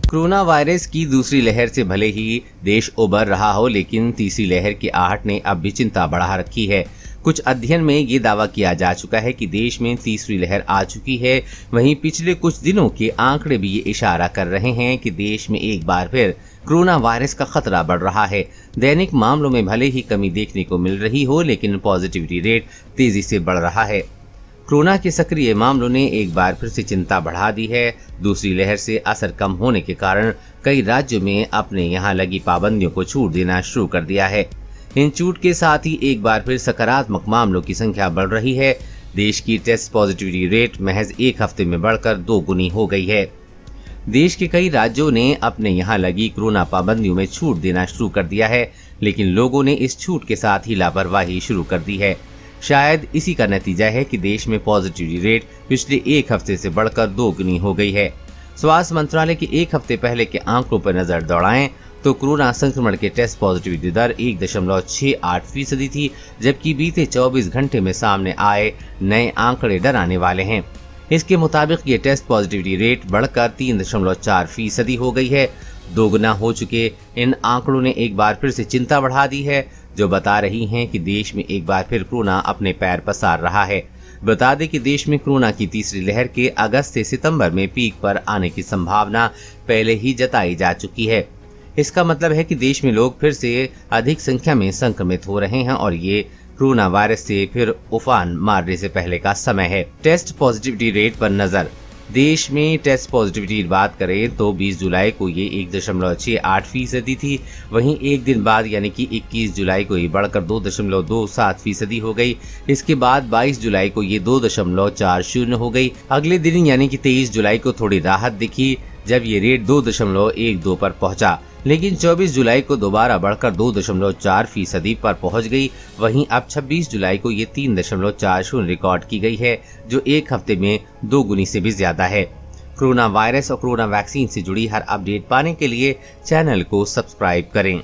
Corona virus की दूसरी लहर से भले ही देश उबर रहा हो, लेकिन तीसरी लहर की आहट ने अब भी चिंता बढ़ा रखी है। कुछ अध्ययन में ये दावा किया जा चुका है कि देश में तीसरी लहर आ चुकी है। वहीं पिछले कुछ दिनों के आंकड़े भी ये इशारा कर रहे हैं कि देश में एक बार फिर कोरोना वायरस का खतरा बढ़ रहा है। दैनिक मामलों में भले ही कमी देखने को मिल रही हो, लेकिन पॉजिटिविटी रेट तेजी से बढ़ रहा है। कोरोना के सक्रिय मामलों ने एक बार फिर से चिंता बढ़ा दी है। दूसरी लहर से असर कम होने के कारण कई राज्यों में अपने यहाँ लगी पाबंदियों को छूट देना शुरू कर दिया है। इन छूट के साथ ही एक बार फिर सकारात्मक मामलों की संख्या बढ़ रही है। देश की टेस्ट पॉजिटिविटी रेट महज एक हफ्ते में बढ़कर 2 गुनी हो गई है। देश के कई राज्यों ने अपने यहाँ लगी कोरोना पाबंदियों में छूट देना शुरू कर दिया है, लेकिन लोगों ने इस छूट के साथ ही लापरवाही शुरू कर दी है। शायद इसी का नतीजा है कि देश में पॉजिटिविटी रेट पिछले एक हफ्ते से बढ़कर 2 गुनी हो गई है। स्वास्थ्य मंत्रालय के एक हफ्ते पहले के आंकड़ों पर नजर दौड़ाएं तो कोरोना संक्रमण के टेस्ट पॉजिटिविटी दर 1.68% थी, जबकि बीते 24 घंटे में सामने आए नए आंकड़े डराने वाले हैं। इसके मुताबिक ये टेस्ट पॉजिटिविटी रेट बढ़कर 3.4% हो गई है। 2 गुना हो चुके इन आंकड़ों ने एक बार फिर से चिंता बढ़ा दी है, जो बता रही हैं कि देश में एक बार फिर कोरोना अपने पैर पसार रहा है। बता दें कि देश में कोरोना की तीसरी लहर के अगस्त से सितंबर में पीक पर आने की संभावना पहले ही जताई जा चुकी है। इसका मतलब है कि देश में लोग फिर से अधिक संख्या में संक्रमित हो रहे हैं और ये कोरोना वायरस से फिर उफान मारने से पहले का समय है। टेस्ट पॉजिटिविटी रेट पर नजर। देश में टेस्ट पॉजिटिविटी की बात करें तो 20 जुलाई को ये 1.68% थी। वहीं एक दिन बाद यानी कि 21 जुलाई को ये बढ़कर 2.27% हो गई। इसके बाद 22 जुलाई को ये 2.40 हो गई। अगले दिन यानी कि 23 जुलाई को थोड़ी राहत दिखी, जब ये रेट 2.12 पर पहुंचा, लेकिन 24 जुलाई को दोबारा बढ़कर 2.4% पर पहुंच गई। वहीं अब 26 जुलाई को ये 3.40 रिकॉर्ड की गई है, जो एक हफ्ते में 2 गुनी से भी ज्यादा है। कोरोना वायरस और कोरोना वैक्सीन से जुड़ी हर अपडेट पाने के लिए चैनल को सब्सक्राइब करें।